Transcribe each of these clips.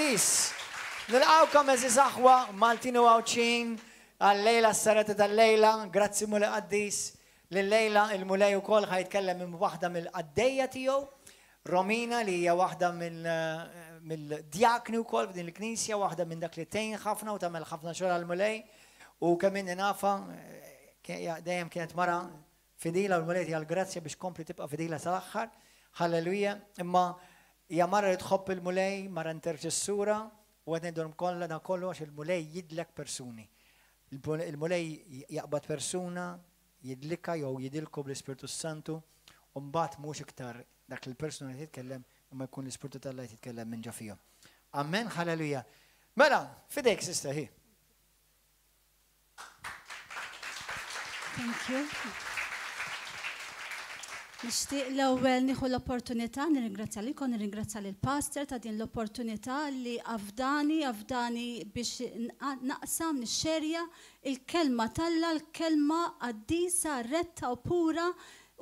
Addis. Nilqawkom eżiż aħwa Maltin u għawċin għal-lejla s-serata tal-lejla. Grazzi Mulej Addis. Lil-lejla il-Mulej ukoll ħajtkellem minn waħda mill-qaddejja tiegħu, Romina li hija waħda mill-djakni wkoll f'din il-Knisja, waħda minn dak li tgħin ħafna u tagħmel ħafna xogħol għall-Mulej. U kemm inni nafa dejjem kienet mara fidila u l-Mulej tiegħha l-grazzja biex kompli tibqa' fidila sal-aħħar. Halleluja. Imma hija mara li tħobb il-Mulej, mara interċessura u qed ngħidulhom kollha dan kollu għax il-Mulej jidlek persuni. Il-Mulej jaqbad persuna, jidlika jew jidilku bl-Ispiritu Santu u mbagħad mhux iktar dak il-persuna li titkellem imma jkun l-Ispiritu tal-Alla jitkellem minn ġo fihom. Amen, halleluja. Mela, fidejk sister hi. Thank you. Nixtieq l-ewwel nieħu l-opportunità nirringrazzja lilkom, nirringrazzja lill-pastor ta' din l-opportunità li għafdani biex naqsam nixxerja il-kelma talla, l-kelma qaddisa retta u pura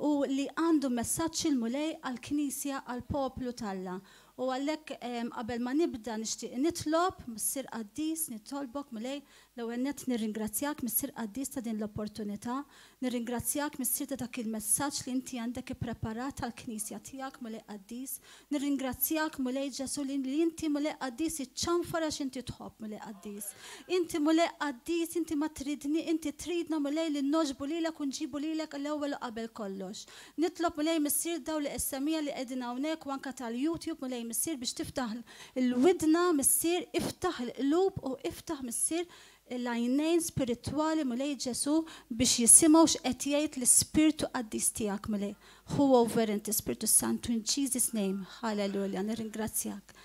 u li għandu messaġġ il-Mulej għall-Knisja għall-poplu talla. U għalhekk qabel ma nibda nixtieq nitlob Missier Addis, nitolbok Mulej l-ewwel nett nirringrazzjak Missier Addis ta' din l-opportunità, nirringrazzjak Missier ta' dak il-messaġġ li inti għandek ippreparat għall-Knisja tiegħek Mulej Addis, nirringrazzjak Mulej Ġesu li inti Mulej Addis iċċanfar għax inti tħobb Mulej Addis. Inti Mulej Addis, inti ma tridni, inti tridna Mulej li noġbu lilek u nġibu lilek l-ewwel qabel kollox. Nitlob Mulej Missier daw li issemija li qegħdin hawnhekk u anke tal-YouTube Mulej Missier biex tiftaħ il-widna Missier iftaħ il-qlub u iftaħ Missier l-għajnejn spiritwali Mulej Ġesu biex jisimgħu x'qed jgħid l-Ispiritu Addis tiegħek Mulej. Who over inti Spiritu Santu in Jesus name. Hallelujah. Nirringrazzjak.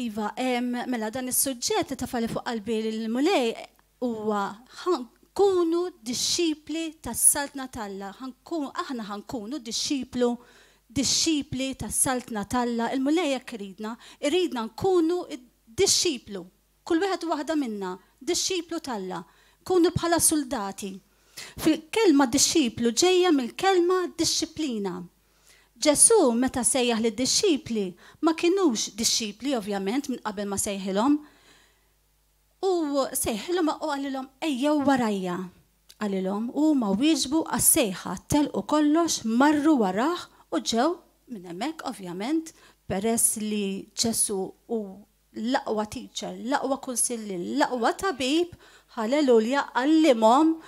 Iva, mela dan is-suġġett li tafali fuq qalbi l-Mulej huwa ħankunu dixxipli tas-saltna talla. Aħna ħankunu dixxipli tas-saltna talla. Il-Mulej jekk iridna nkunu dixxiplu. Kull wieħed u waħda minna, dixxiplu talla, kunu bħala soldati. Fil-kelma dixxiplu ġejja mill-kelma dixxiplina. Ġesu meta sejjaħ li dixxipli ma kinux dixxipli ovvjament minn qabel ma sejħilhom. U sejħilhom u għalilhom ejjew warajja. Għalilhom u ma wieġbu għas-sejħa telqu kollox marru warah u ġew minn hemmhekk ovvjament peress li Ġesu u l-aqwa teacher, l-aqwa kunsilli, l-aqwa tabib, halleluja, għallimhom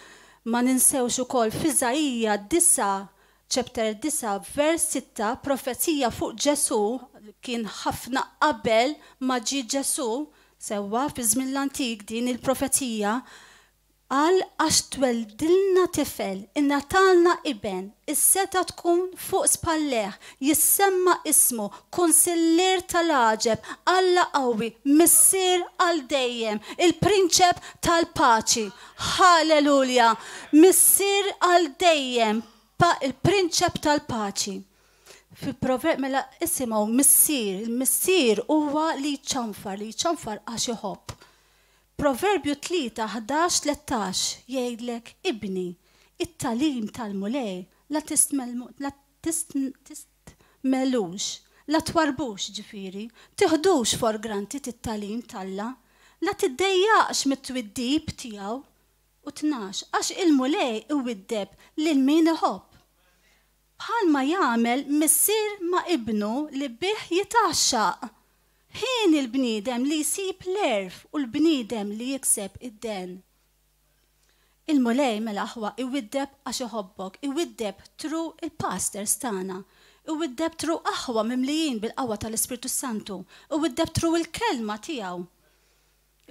ma ninsewx ukoll f'Iżajija 9, chapter 9, vers 6, profezija fuq Ġesu kien ħafna qabel ma ġie Ġesu, sewwa fi żmien l-antik din il-profezija għal għax tweldilna tifel, innatalna iben, is-seta tkun fuq spalleħ, jissemma ismu, konsillier tal-aġeb, Alla qawwi, Missier għal dejjem, il-prinċep tal-paċi. Halleluja! Missier għal dejjem, il-prinċep tal-paċi. Fil-proverb mela isimgħu Missier, il-Missier huwa li ċanfar għax iħobb. Proverbju 3:11-13 jgħidlek ibni, it-talim tal-Mulej la tistmelux, la twarbux ġifieri, tiħdux for granted it-talim talla, la tiddejjaqx mit-twiddib tiegħu u tnax għax il-Mulej iwiddeb lil min iħobb. Bħalma jagħmel missier ma' ibnu li bih jitaxxaq. Ħin il-bniedem li jsib l-erf u l-bniedem li jikseb id-den. Il-Mulej mela aħwa iwiddeb għax iħobbok, iwiddeb tru il-pastors tagħna, iwiddeb tru aħwa mimlijin bil-qawwa tal-Ispiritu Santu, iwiddeb tru il-kelma tiegħu.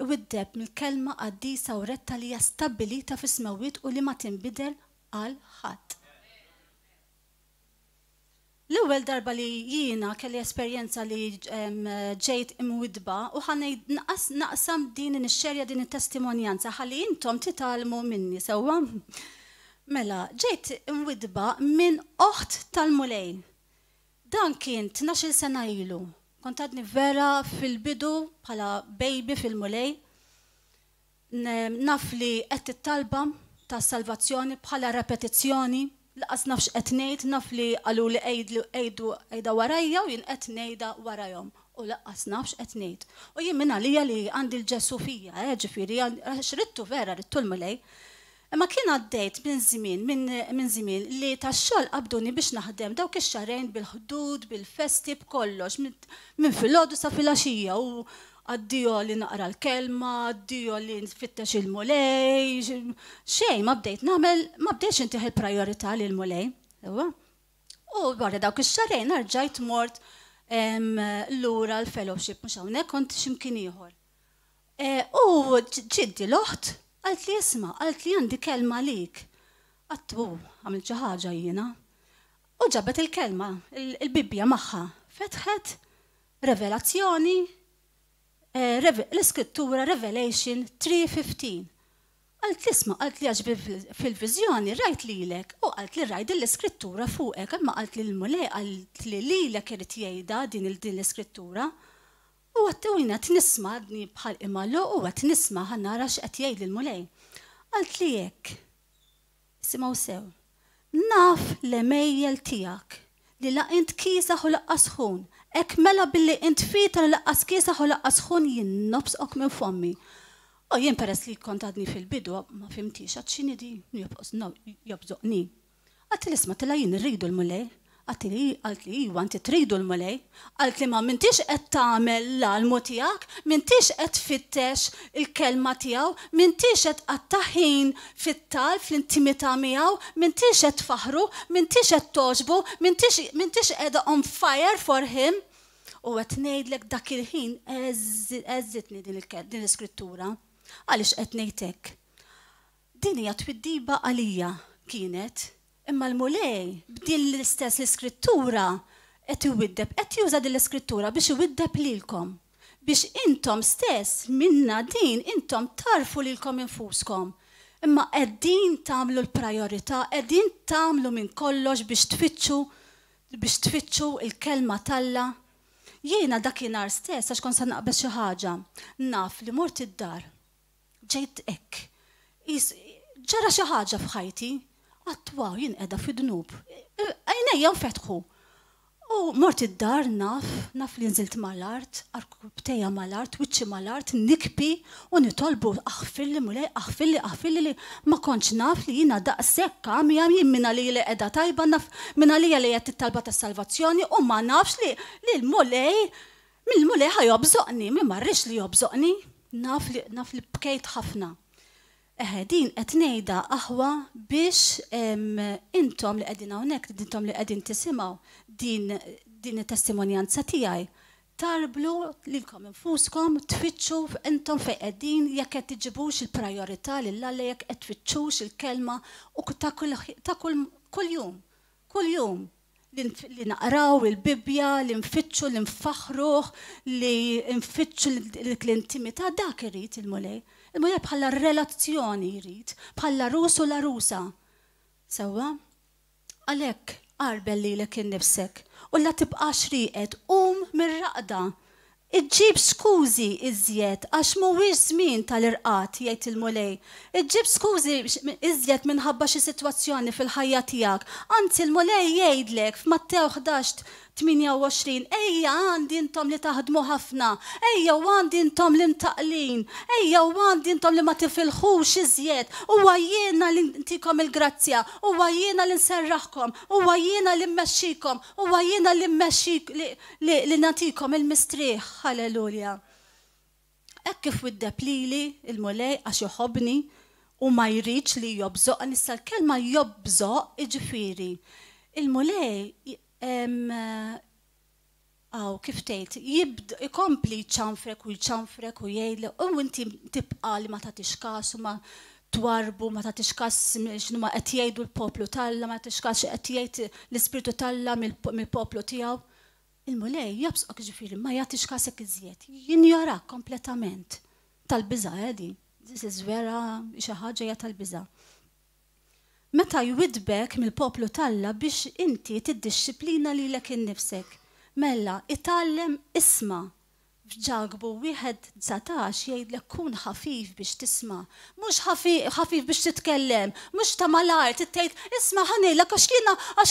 Iwiddeb mill-kelma qaddisa u retta li hija stabbilita fis-smewwiet u li ma tinbidel għal ħadd. L-ewwel darba li jiena kelli esperjenza li ġejt imwidba u ħanejd naqsam din ix-xerja din it-testimonjanza ħalli intom titalmu minni sewwa. Mela, ġejt imwidba minn oħt tal-Mulej. Dan kien 12 sena ilu. Kont għadni vera fil-bidu bħala baby fil-Mulej. Naf li qed tittalba tas salvazzjoni bħala repetizzjoni. Laqas nafx qed ngħid, naf li qalu li ejda warajja u jien qed ngħidha warajhom. u laqqas nafx qed ngħid. U jien minn għalija li għandi l-ġesu fija, ġifieri rittu vera rittu l-mulej. Imma kien għaddejt minn żmien li tax-xogħol qabduni biex naħdem dawk ix-xarejn bil-ħdud, bil-festi, b'kollox, minn filgħodu sa filgħaxija u għaddiju li naqra l-kelma, għaddiju li nfittex il-mulej, xejn ma bdejtx intiħ il-priorità li l-mulej. U wara dawk ix-xarejn rġajt mort lura l-fellowship mhux hawnhekk kont x'imkien ieħor. U ġiddi l-oħt qalt li isma' qalt li għandi kelma lik. Għattu għamilt xi ħaġa jiena. U ġabet il-kelma, il-Bibbja magħha, fetħet Revelazzjoni, l-iskrittura Revelation 3:15. Għalt li isma' qalt li għaġbi fil-viżjoni rajt lilek u qalt li rajt l-iskrittura fuqek, imma qalt li l-mulej qalt li lilek irid jgħidha din l-iskrittura. U għattewina t-nisma għadni bħal imallu u għat nisma ħannara x'qed jgħid l-mulej. Għalt li jekk, simaw sew, naf l-emejjel tijak li laqint kisaħ u laqqas ħun, ek mela billi int fita li laqqas kisaħ u laqqas ħun jinnobsqok minn fommi. U jien peress li kont għadni fil-bidu ma fimtix għad xini di jobżoqni. Għat li isma tila jien rridu l-mulej. Għalt li għanti tridu l-mulej, għalt li ma mintix qed tagħmel l-almu tiegħek, mintix qed tfittex il-kelma tiegħu, mintix qed qattaħin fit-tal fl-intimità miegħu, mintix qed tfaħru, mintix qed toġbu, mintix qiegħda on fire for him. U qed ngħidlek dak il-ħin eżżitni din l-iskrittura. Għaliex qed ngħidlek. Din hija twiddiba għalija kienet. Imma l-mulej, b'din l-istess l-iskrittura, qed juża din l-iskrittura biex iwiddeb lilkom. Biex intom stess minna din intom tarfu lilkom infuskom. Imma qegħdin tagħmlu l-priorità, qegħdin tagħmlu minn kollox biex tfittxu il-kelma talla. Jiena dakinhar stess għax kont se naqbes xi ħaġa, naf li mort id-dar. Ġejt hekk. Ġara xi ħaġa f'ħajti. Għattwaw, jien edha fi dnub. Għajnejja nfetħu. U mort id-dar naf li nżilt mal-art, bteja mal-art, wiċċi mal-art, nikpi u nitolbu aħfilli mulej, aħfilli li ma konċ naf li jina daqsek kamja jien minna li edha tajba minna li jett it-talba ta' salvazzjoni u ma nafx li l-mulej ħajobżoqni, mi marrix li jobżoqni, naf li bkejt ħafna. Din qed ngħidha aħwa biex intom li qegħdin hawnhekk, intom li qegħdin tisimgħu din it-testimonjanza tiegħi tarblu lilkom infuskom, tfittxu intom fejn qegħdin jekk qed tiġibux il-prajorità lil Alla jekk qed tfittxux il-kelma u ta' kull jum li naqraw il-Bibbja, li nfittxu, li nfaħruh, li nfittxu l-intimità dak irid il-mulej. Il-mulej bħalla relazzjoni jrid, bħalla rusu la rusa. Sewa, għalhekk qarbel lilek innifsek u la tibqax riqed mir-raqda. Iġġib skużi iżjed għax mhuwiex żmien tal-irqat jgħid il-mulej. Iġġib skużi iżjed minħabba xi sitwazzjoni fil-ħajja tiegħek. Anzi il-mulej jgħidlek f'Mattew 11:28 ejja għandi intom li taħdmu ħafna, ejja għandi intom li mtaqlin, ejja għandi intom li ma tifilħux iżjed, huwa jiena li ntikom il-grazzja, huwa jiena li nserraħkom, huwa jiena li mmexxikom, huwa jiena li mmexxik li nagħtikom il-mistrieħ. Halleluja. Hekk kif widdeb lili il-mulej għax joħobni u ma jridx li jobżoq, nissa l-kelma jobżoq iġifieri. Il-mulej kif tgħid ikompli ċanfrek u jċanfrek u jgħidlek u inti tibqa' li ma tagħtix każ u ma twarbu ma tagħtix każ x'inhu ma qed jgħidu l-poplu Talla, ma tagħtix każ qed jgħid l-Ispiritu Talla mill-poplu tiegħu. Il-mulej jobżoq ġifieri ma jagħtix kasek iżjed, jinjorak kompletament. Tal-biża' edi, this is vera xi ħaġa hija tal-biża'. Meta jwidbek mill-poplu Talla biex inti tiddixxiplina lilek innifsek, mella itgħallem isma' f'Ġagbu 1:19 jgħidlek kun ħafif biex tisma', mhux ħafif biex titkellem, mhux ta' malajr tgħid isma' ħanejlek għax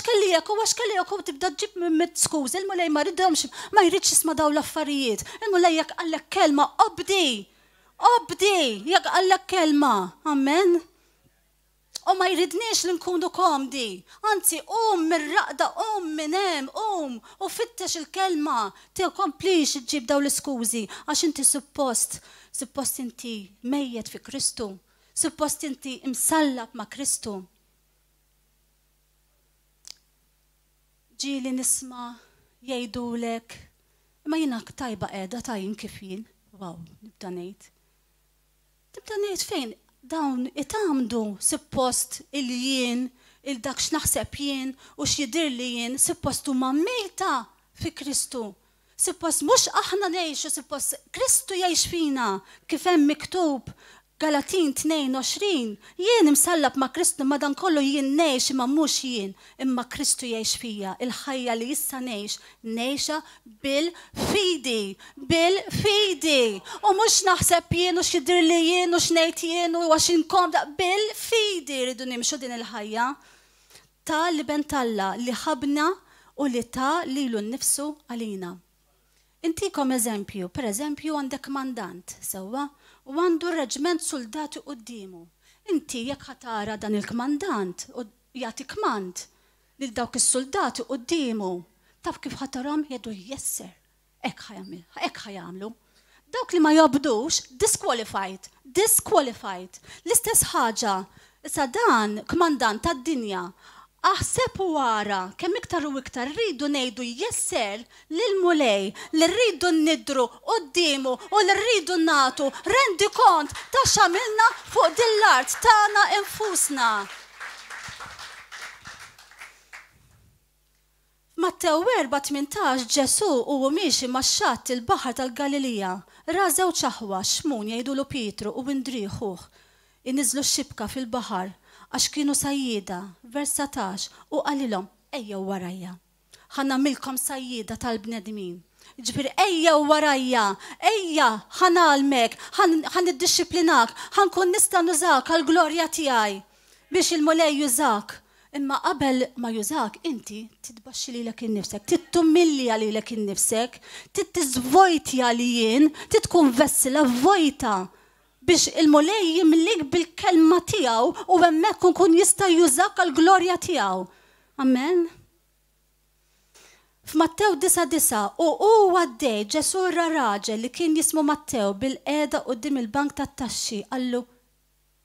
kellek u tibda ġib mit skuż, il-mulej ma jridx jisma' dawn l-affarijiet. Il-mulej jekk qallek kelma obdi, jekk qallek kelma, amen. U ma jridniex li nkunu komdi, anzi mir-raqda, minn hemm, u fittex il-kelma, komplix ġib daw l-iskużi, għax inti suppost inti mejjed fi Kristu, suppost inti imsallab ma' Kristu. Ġili nisma jgħidulek, ma jina tajba qiegħda tajjin kif jien, wow, nibda ngħid fejn? Dawn itamdu suppost il-jien, il-dak x'naħseb jien u x'jidir li jien, suppost huma mejta fi Kristu. Suppost mhux aħna ngħixu, suppost Kristu jgħix fina kif hemm miktub Galatin 22. Jien imsallab ma' Kristu madankollu jien ngħix imma mhux jien, imma Kristu jgħix fija. Il-ħajja li issa ngħixha bil-fidi. U mhux naħseb jien u x'jidir li jien u x'ngħid jien u għax inkomda, bil-fidi rridu nimxu din il-ħajja. Ta' li bentalla li ħabna u li ta' lilu nnifsu għalina. Intikom eżempju, per eżempju għandek mandant, sewwa, u għandu reġment soldati quddiemu. Inti jekk ħatara dan il-kmandant u jagħti kmand lil dawk is-soldati quddiemu, taf kif ħataram jgħidu jesser. Hekk ħajamlu. Dawk li ma jobdux, disqualified. L-istess ħaġa, issa dan kmandant tad-dinja, aħseb wara kemm iktar u iktar rridu ngħidu jesser lil mulej li rridu nidru qudiemu u li rridu nagħtu rendi kont ta' x'għamilna fuq din l-art tagħna infusna. Mattew 4:18 Ġesu huwa miexi max-xatt il-baħar tal-Galilija. Ra żewġ aħwax xmun jgħidulu Pietru u ndrieħuh. Iniżlu x-xibka fil-baħar għax kienu sajjieda, vers 17, u għalilhom ejjew warajja. Ħannagħmilkom sajjieda tal-bnedmin. Ġifieri ejjew warajja, ejja ħanalmek, ħaniddixxiplinak, ħankun nista' nużak għall-glorja tiegħi biex il-mulej jużak. Imma qabel ma jużak inti titbaxxi lilek innifsek, tittumilja lilek innifsek, tittiżvojtja li jien, titkun vessila vojta biex il-mulej jimlik bil-kelma tiegħu u hemmhekk nkun jista' jużak għall-glorja tiegħu. Amen. F'Mattew 9:9 u huwa għaddej Ġesu ra raġel li kien jismu Mattew bil-qiegħda quddiem il-bank tat-taxxi qallu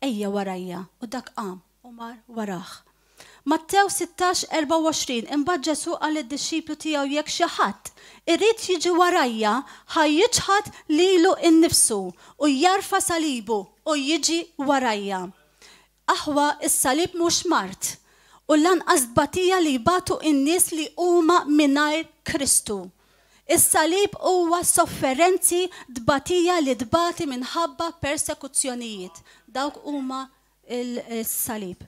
ejja warajja u dak qam u mar warah. Mattew 16:24 imbagħad Ġesu qal id-dixxiplu tiegħu jekk xi ħadd irid jiġi warajja ħajjiġħad lilu innifsu u jarfa salibu u jiġi warajja. Aħwa is-salib mhux mart u lanqas tbatija li jbatu in-nies li huma mingħajr Kristu. Is-salib huwa sofferenzi tbatija li tbati minħabba persekuzzjonijiet. Dawk huma il-salib.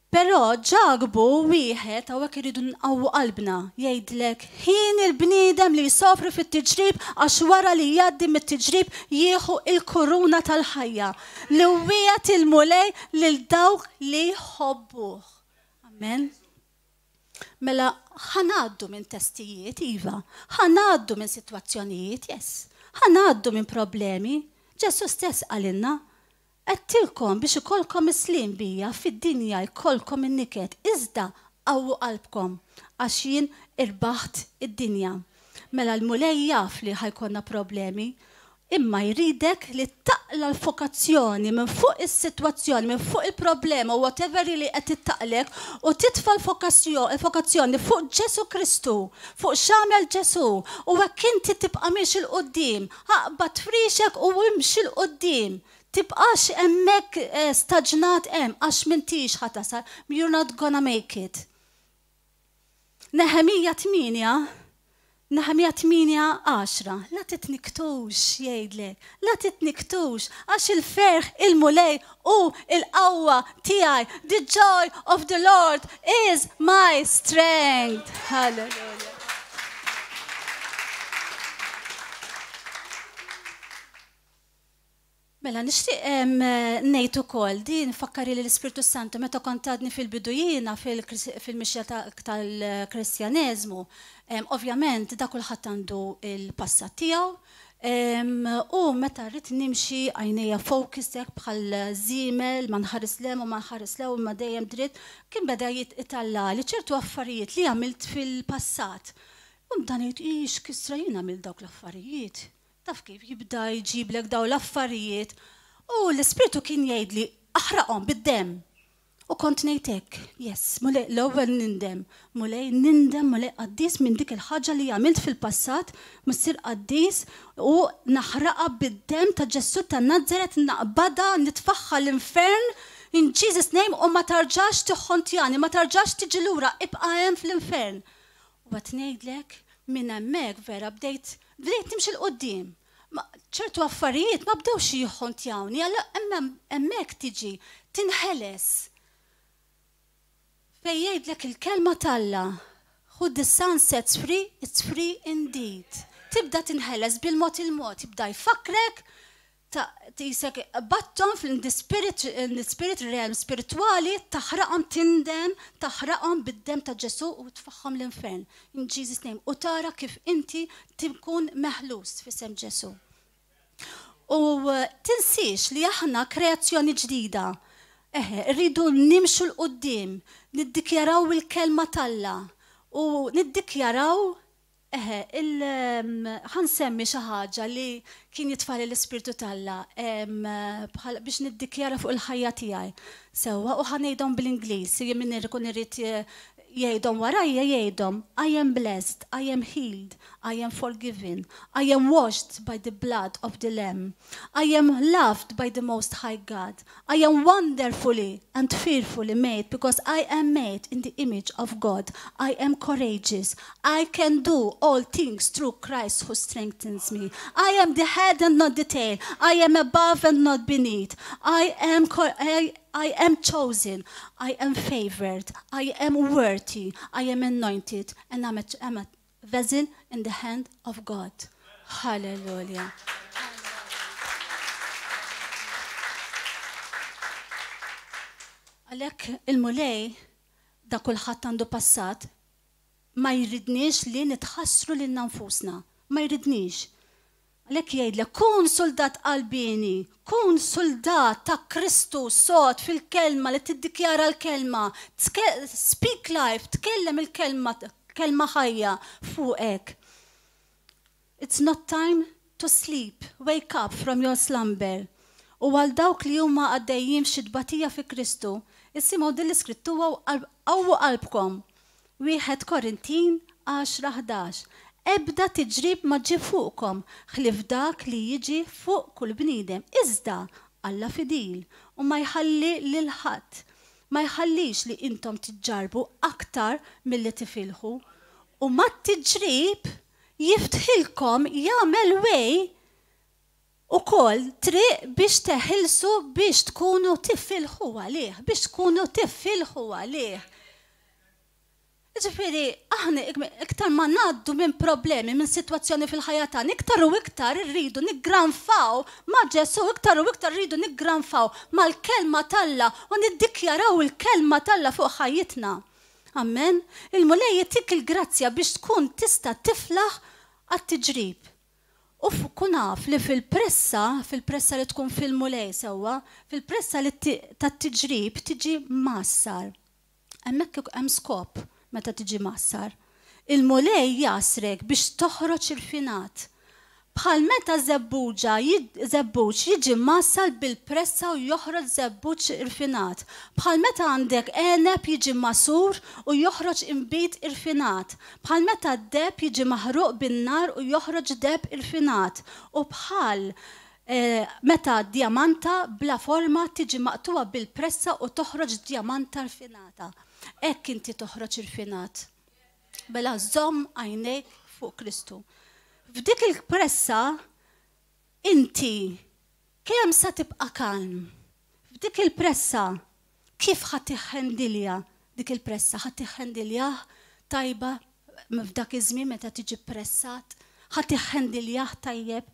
Però Ġagbu wieħed hawnhekk iridu nqawwu qalbna jgħidlek ħin il-bniedem li jsofri fit-tiġrib għax wara li jgħaddi mit-tiġrib jieħu il-kuruna tal-ħajja li wieħed il-mulej lil dawk li jħobbuh. Amen. Mela ħanaddu minn testijiet iva, ħanaddu minn sitwazzjonijiet ħanaddu minn problemi. Ġesu stess qalilna għattilkom biex ikolkom islim bija fid-dinja jkollkom in-niket, iżda qawwu qalbkom għax jien irbaħt id-dinja. Mela l-mulej jaf li ħajkonna problemi, imma jridek li taqla l-fokazzjoni minn fuq is-sitwazzjoni, minn fuq il-problema u whatever li qed tittaqlek u titfa' l-fokazzjoni fuq Ġesu Kristu, fuq x'għamel Ġesu u hekk inti tibqa' miex il-qudiem, aqbad frixek u imxi l-qudiem. Tibqax hemmhekk staġnat hemm għax m'intix ħatasal, you're not gonna make it. Nehemija 8:10 la titniktux jgħidlek, la titniktux għax il-ferħ il-mulej u il-qawwa tiegħi. The joy of the Lord is my strength. Hallelujah. Mela, nixtieq ngħid ukoll din fakkari li l-Ispiritu Santu meta kont għadni fil-bidujina fil-mixja tal-Kristjaneżmu, ovvjament da kulħadd għandu il-passat tiegħu, u meta rrid nimxi għajnejja focus hekk bħal żiemel ma nħares lem u ma nħares lew ma dejjem dritt, kien beda jitalla li ċertu affarijiet li għamilt fil-passat. U dan jgħid kisra jien għamil dawk l-affarijiet. Taf kif jibda jġiblek daw l-affarijiet u l-Ispiritu kien jgħidli aħraqhom bid-dem. U kont ngħidlek, yes, mulej l-ewwel nindem qaddis minn dik il-ħaġa li għamilt fil-passat, missir qaddis u naħraqa bid-dem ta' Ġesu ta' Nażaret naqbada nitfaħħa l-infern in Jesus name u ma tarġax tiħħontjani, ma tarġax tiġi lura, ibqa' hemm fl-infern. U qed ngħidlek minn hemmhekk vera bdejt nimxi l-qoddim. ċertu affarijiet ma bdewx jħontjawni, għalla hemmhekk tiġi tinħeles. Fejn jgħidlek il-kelma talla, who the sun sets free, it's free indeed. Tibda tinħeles bil-mod il-mod, tibda jfakrek, tisek batton fil-spirit realm spirituali, taħraqhom tindem, taħraqhom bid-dem ta' Ġesu u tfaħħom l-infern. In Jesus name. U tara kif inti tkun meħlus f'isem Ġesu. U tinsiex li aħna kreazzjoni ġdida. Rridu nimxu l-qoddim, niddikjaraw il-kelma talla u niddikjaraw ħansemmi xi ħaġa li kien jitfali l-Ispirtu talla biex niddikjara fuq il-ħajja tiegħi. Sewwa u ħanejdhom bl-Ingliż, jien min ikun irid jgħidhom warajja jgħidhom I am blessed, I am healed, I am forgiven, I am washed by the blood of the Lamb, I am loved by the Most High God, I am wonderfully and fearfully made because I am made in the image of God, I am courageous, I can do all things through Christ who strengthens me, I am the head and not the tail, I am above and not beneath, I am chosen, I am favored, I am worthy, I am anointed, and I'm a vessel in the hand of God. Hallelujah. Għalhekk il-mulej da kulħadd għandu passat ma jridniex li nitħassru lil nfusna, ma jridniex. Għalhekk jgħidlek kun soldat qalbini, kun soldat ta' Kristu sod fil-kelma li tiddikjara l-kelma, speak life, tkellem il-kelma ħajja fuqek. It's not time to sleep, wake up from your slumber. U għal dawk li huma għaddejjin f'xidbatija fi Kristu, issimgħu din l-iskrittura qawwu qalbkom. 1 Korintin 10:11. Ebda tiġrib ma ġi fuqkom, ħlif dak li jiġi fuq kull bniedem. Iżda Alla fidil u ma jħalli lil ħadd. Ma jħallix li intom tiġġarbu aktar milli tifilħu. U ma tiġrib jiftħilkom jagħmel wej ukoll triq biex teħilsu biex tkunu tifilħu għalih, biex tkunu tifilħu għalih. Ġifieri, aħna iktar ma ngħaddu minn problemi, minn sitwazzjoni fil-ħajja tagħna, iktar u iktar irridu niggranfaw ma' Ġesu, iktar u iktar irridu niggranfaw mal-kelma talla u niddikjaraw il-kelma talla fuq ħajjitna. Amen. Il-mulej jagħtik il-grazzja biex tkun tista' tiflaħ għat-tiġrib. U kun naf li fil-pressa li tkun fil-mulej sewwa, fil-pressa li tat-tiġrib tiġi massar. Hemmhekk hemm skop. Meta tiġi massar. Il-mulej jasrek biex toħroġ irfinat. Bħal meta żebbuġ jiġi massar bil-pressa u joħroġ żebbuġ irfinat. Bħal meta għandek eneb jiġi masur u joħroġ imbit irfinat. Bħal meta d-deb jiġi maħruq bin-nar u joħroġ deb irfinat. U bħal meta diamanta bla forma tiġi maqtuwa bil-pressa u toħroġ diamanta irfinata. Ekk inti toħroġ irfinat. Bela żomm għajnejk fuq Kristu. F'dik il-pressa inti kemm sa tibqa' kalm. F'dik il-pressa kif ħadd tiħħendilja dik il-pressa, ħadd tiħħendiljah tajba f'dak iż-żmien meta tiġi pressat, ħadd tiħħendiljah tajjeb.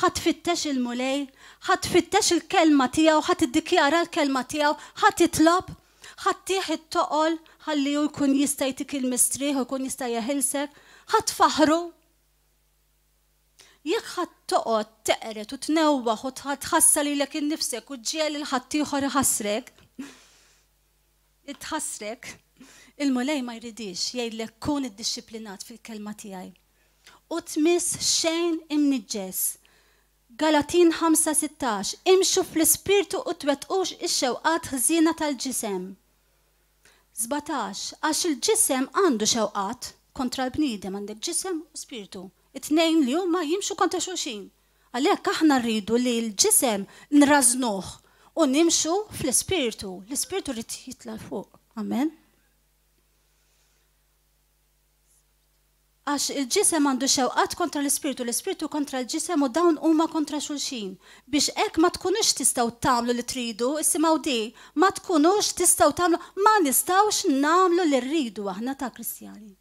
ħatfittex il-mulej, ħatfittex il-kelma tiegħu, ħatiddikjara l-kelma tiegħu, ħatitlob, ħattieħ it-toqol ħalli hu jkun jista' jtik il-mistrieħ u jkun jista' jeħilsek, ħatfaħru. Jekk ħattoqgħod teqret u tnewwaħ u tħassal lilek innifsek u ġiel il-ħadd ieħor iħassrek, itħassrek, il-mulej ma jridix jgħidlek kun iddixxiplinat fil-kelma tiegħi. U tmiss xejn imniġġes. Galatin 5:16 imxu fl-ispirtu u twettqux ix-xewqat ħżiena tal-ġisem. 17 għax il-ġisem għandu xewqat kontra l-bniedem, għandek ġisem u spiritu. It-tnejn li huma jimxu kontra xulxin. Għalhekk aħna rridu li l-ġisem nrażnuh u nimxu fl-ispirtu. L-ispirtu rrid jitla' fuq. Amen. Għax il-ġisem għandu xewqat kontra l-ispirtu kontra l-ġisem u dawn huma kontra xulxin. Biex hekk ma tkunux tistgħu tagħmlu li tridu, issimgħu di, ma tkunux tistgħu tagħmlu, ma nistgħux nagħmlu li rridu aħna ta' Kristjani.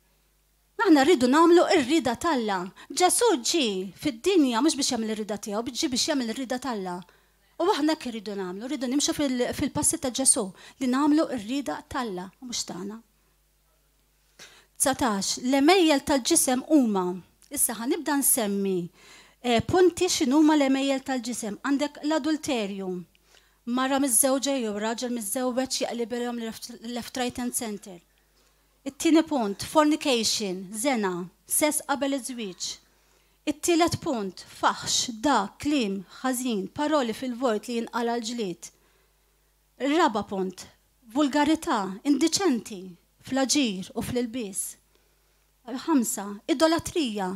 Aħna rridu nagħmlu r-rida t'Alla. Ġesu ġi fid-dinja mhux biex jagħmel ir-rida tiegħu, biex jagħmel ir-rida t'Alla. U aħna hekk irridu nagħmlu, rridu nimxu fil-passi ta' Ġesu li nagħmlu r-rida t'Alla u mhux tagħna. 19 l-emejjel tal-ġisem huma. Issa ħanibda nsemmi punti x'inhuma l-emejjel tal-ġisem. Għandek l-adulterju. Mara miż-żewġa jew raġel miż-żewġ jaqlibilhom left right and center. It-tieni punt, fornication, zena, sess qabel iż-żwieġ. It-tielet punt, faħx, dak, kliem, ħażin, paroli fil-vojt li jinqala l-ġlied. Ir-raba punt, vulgarità, indiċenti, fl-aġir u fl-ilbies. 5 idolatrija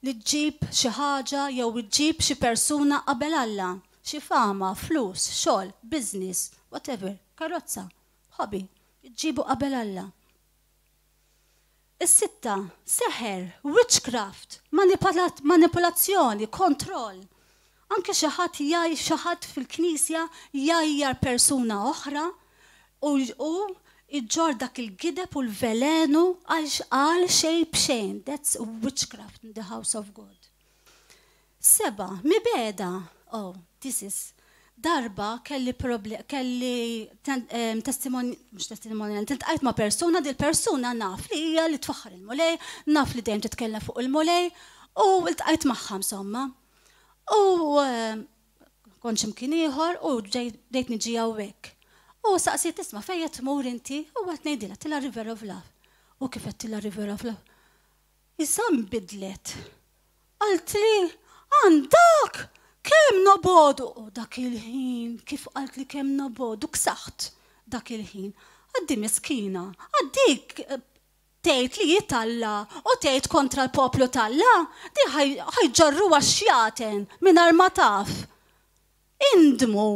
li tġib xi ħaġa jew tġib xi persuna qabel Alla, xi fama, flus, xogħol, business, whatever, karozza, hobby, tġibu qabel Alla. Is-sitta, seħer, witchcraft, manipolazzjoni, kontroll. Anke xi ħadd fil-knisja jgħajjar persuna oħra u iġġor dak il-gideb u l-velenu għal xejn b'xejn. That's witchcraft in the house of God. 7, mibeda. Oh, this is darba kelli testimoni, tiltqajt ma' persuna, dil persuna naf li hija li tfaħħar il-mulej, naf li dejjem titkellem fuq il-mulej u iltqajt magħha insomma. U kont x'imkien ieħor u ġejt niġi hawnhekk. U saqsiet isma' fejn qed tmur inti u qed ngħidilha tilha River of Love. U kif qed tilha River of Love? Issa nbidlet. Qalt li għandak kemm nobodu, dak il-ħin, kif qalt li kemm nobodu, ksaħt dak il-ħin. Għaddi miskina, għaddik tgħid li jitalla u tgħid kontra l-poplu talla, di ħajġarru għaxjaten mingħajr ma taf. Indmu,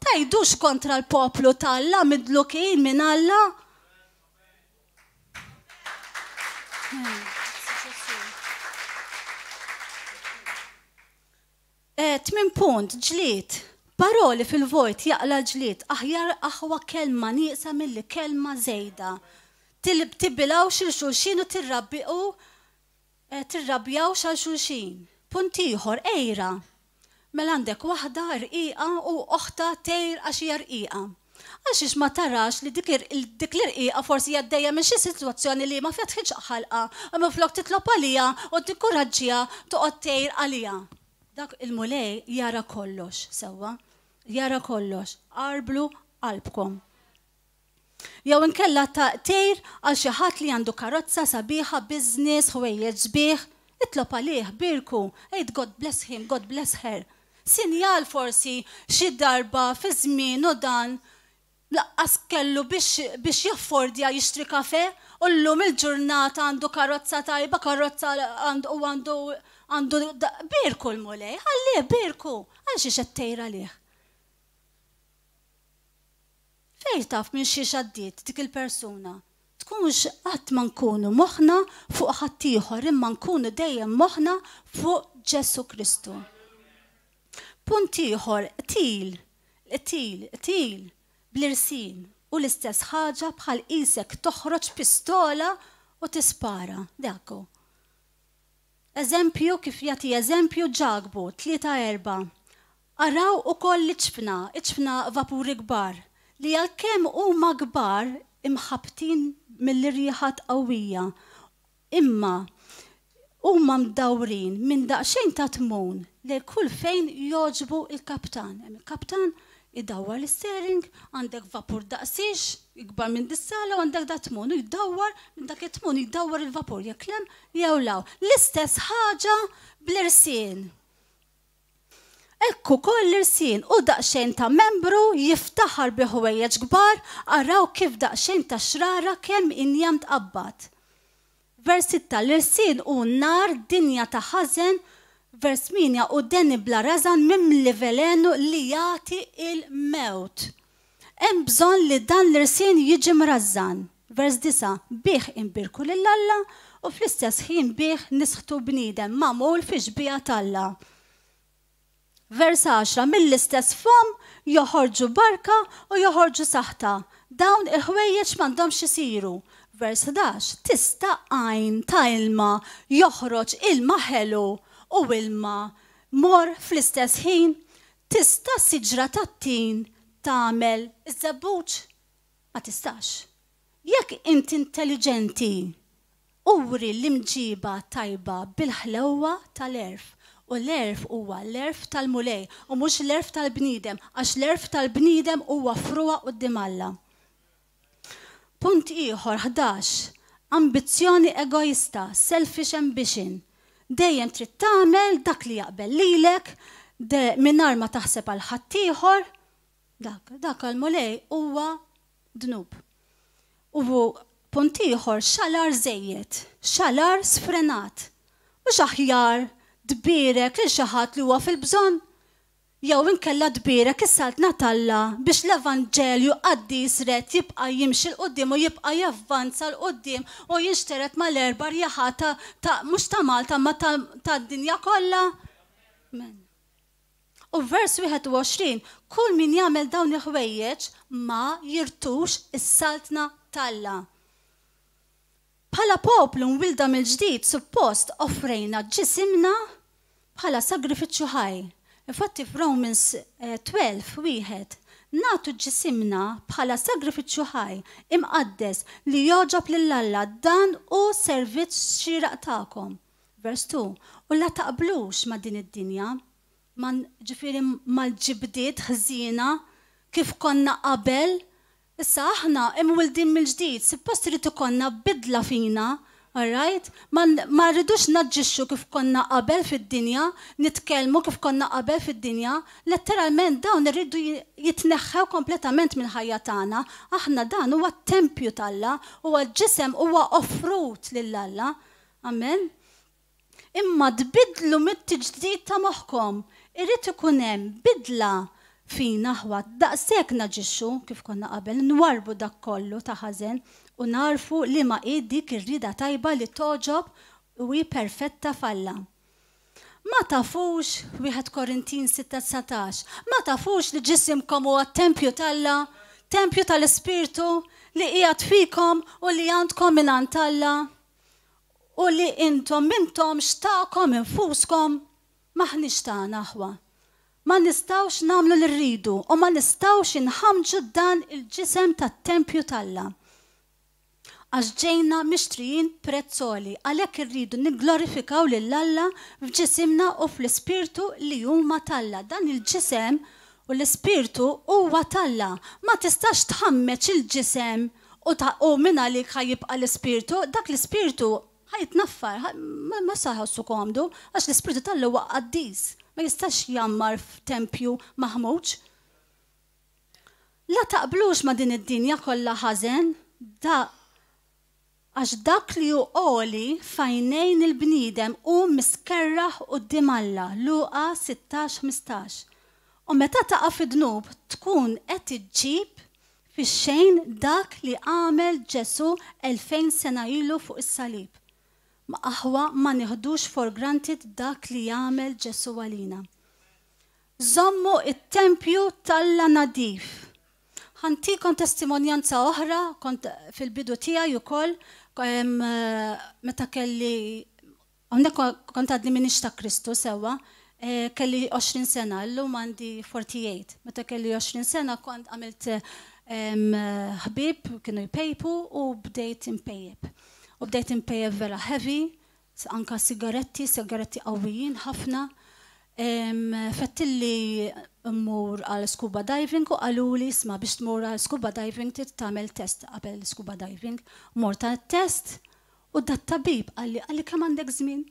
tgħidux kontra l-poplu talla midlukin minn Alla. Tmin punt, ġlied, paroli fil-vojt jaqla ġlied, aħjar aħwa kelma nieqsa milli kelma żejda. Tibbilaw xil-xulxin u tirrabjaw xal-xulxin. Punt ieħor, ejra. Mela għandek waħda rqiqa u oħta tgħir għax hija rqiqa. Għaxiex ma tarax li dik l-irqiqa forsi għaddejja minn xi sitwazzjoni li ma fetħitx ħalqa, imma flok titlob għalija u tikkoraġġiha toqgħod tgħir għalija. Dak il-mulej jara kollox, sewwa, jara kollox, qarblu qalbkom. Jew inkella tgħir għal xi ħadd li għandu karozza sabiħa, business, ħwejjeġ sbieħ, itlob għalih birku, ejd God bless him, God bless her. Sinjal forsi xi darba fi żmien u dan laqqas kellu biex jaffordja jixtri kafe u llum il-ġurnata għandu karozza tajba, karozza għandu birku l-mulej, ħalli birku, għal xi xettejr għalih. Fejn taf minn xi xaddiet dik il-persuna. Tkunx qatt ma nkunu moħħna fuq ħadd ieħor imma nkunu dejjem moħħna fuq Ġesu Kristu. Punt ieħor, til bl-irsin u l-istess ħaġa bħal qisek toħroġ pistola u tispara, dakku. eżempju kif jagħti eżempju ġagbu 3-4. Araw ukoll iċfna vapuri kbar li għalkemm huma kbar imħabtin mill-irjieħat qawwija. Imma huma mdawrin minn daqsxejn ta' tmun li kull fejn joġbu il-kaptan. Il-kaptan idawwar l-steering, għandek vapur daqsix, ikbar minn dis-sala, għandek da tmun, u jdawwar minn dak it-tmun, jdawwar il-vapur, jekk lem jew law. L-istess ħaġa bl-irsien. Ekku koll l-irsien u daqsxejn ta' membru jiftaħar bi ħwejjeġ kbar, araw kif daqsxejn ta' xrara kemm injam tqabbad. Vers 6, l-irsien u nar dinja ta' ħażen. Vers 8, u denni bla razan minn velenu li jagħti il-mewt. Hemm bżonn li dan l-irsien jiġi mrażżan. Vers 9, bih imbirku lill-Alla u fl-istess ħin bih nisħtu bniedem magħmul fi xbija tal-Alla. Vers 10, mill-istess fom joħorġu barka u joħorġu saħta. Dawn il-ħwejjeġ m'għandhomx isiru. Vers 11, tista' għajn ta' ilma joħroġ ilma ħelu u ilma mor fl-istess ħin, tista' siġra tat-tin tagħmel iż-żebbuġ? Ma tistax. Jekk inti intelligenti, uri l-imġiba tajba bil-ħlewwa tal-erf. U l-erf huwa l-erf tal-mulej u mhux l-erf tal-bniedem, għax l-erf tal-bniedem huwa fruwa quddiem Alla. Punt ieħor 11, ambizzjoni egoista, selfish ambition. Dejjem trid tagħmel dak li jaqbel lilek, mingħajr ma taħseb għal ħadd ieħor, dak għall-mulej huwa dnub. U punt ieħor xalar żejjed, xalar sfrenat. Mhux aħjar dbirek lil xi ħadd li huwa fil-bżonn. Jew inkella dbirek is-saltna talla biex l-Evanġelju qaddis red jibqa' jimxi l-qudiem u jibqa' javvanza l-qudiem u jinxteret mal-erba' rjaħat mhux ta' Malta ma tad-dinja kollha. U vers 21, kull min jagħmel dawn il-ħwejjeġ ma jirtux is-saltna talla. Bħala poplu nwilda mill-ġdid suppost offrejna ġisimna bħala sagrifiċċju ħaj. Infatti f'Romans 12:1 nagħtu ġisimna bħala sagrifiċċju ħaj imqaddes li joġob lill-Alla dan u servizz xieraq tagħkom. Vers 2, u la taqblux ma' din id-dinja, ġifieri mal-ġibdiet ħżiena kif konna qabel. Issa aħna imwildin mill-ġdid, suppost irid ikollna bidla fina. Alright? Ma rridux naġġixxu kif konna qabel fid-dinja, nitkellmu kif konna qabel fid-dinja, letteralment dawn irridu jitneħħew kompletament minn ħajja tagħna. Aħna dan huwa t-tempju tal-Alla, huwa l-ġisem huwa offrut lill-Alla. Amen. Imma tbidlu mit-tiġdid ta' moħħkom. Irid ikun hemm bidla fina ħwad daqshekk naġixxu kif konna qabel, nwarbu dak kollu ta' ħażen. U narfu li ma dik ir-rida tajba li toġob u hi perfetta f'Alla. Ma tafux 1 Korintin 6:19, ma tafux li ġisimkom huwa tempju tal-Alla, tempju tal-Ispirtu li qiegħed fikom u li għandkom mingħand Alla u li intom xtaqkom infuskom maħniex tagħna aħwa. Ma nistgħux nagħmlu li rridu u ma nistgħux inħamġu dan il-ġisem tat-tempju tal-Alla. Għax ġejna mixtrijin prezzoli, għalhekk irridu nigglorifikaw lill-Alla f'ġisimna u fl-Ispirtu li huma tal-Alla. Dan il-ġisem u l-Ispirtu huwa tal-Alla. Ma tistax tħammeċ il-ġisem u minn għalik ħajibqa' l-Ispirtu, dak l-Ispirtu ħajtnaffar, ma saħossu komdu, għax l-Ispirtu tal-Alla huwa qaddis. Ma jistax jammar f'tempju maħmuġ. La taqblux ma din id-dinja kollha ħażen, għax dak li hu għoli fajnejn il-bniedem u miskerraħ quddiem Alla, Luqa 16:15. U meta taqa' fid-dnub tkun qed iġġib fix-xejn dak li għamel Ġesu 2000 sena ilu fuq is-salib. Ma aħwa ma nieħdux for granted dak li jagħmel Ġesu għalina. Żommu it-tempju tal-Alla nadif. Ħantikom testimonjanza oħra, kont fil-bidu tiegħi ukoll meta kelli Għamnek kont għadli minix ta' Kristu sewa, kelli 20 sena, l-lum għandi 48. Meta kelli 20 sena kont għamilt ħbib, kienu jpejpu u bdejt impejjeb. U bdejt impejjeb vera heavy, anka sigaretti qawwijin ħafna. Fettilli mmur għal scuba diving u għaluli isma biex tmur għal scuba diving tagħmel test qabel scuba diving. Mor ta' test u dat-tabib għalli kemm għandek żmien?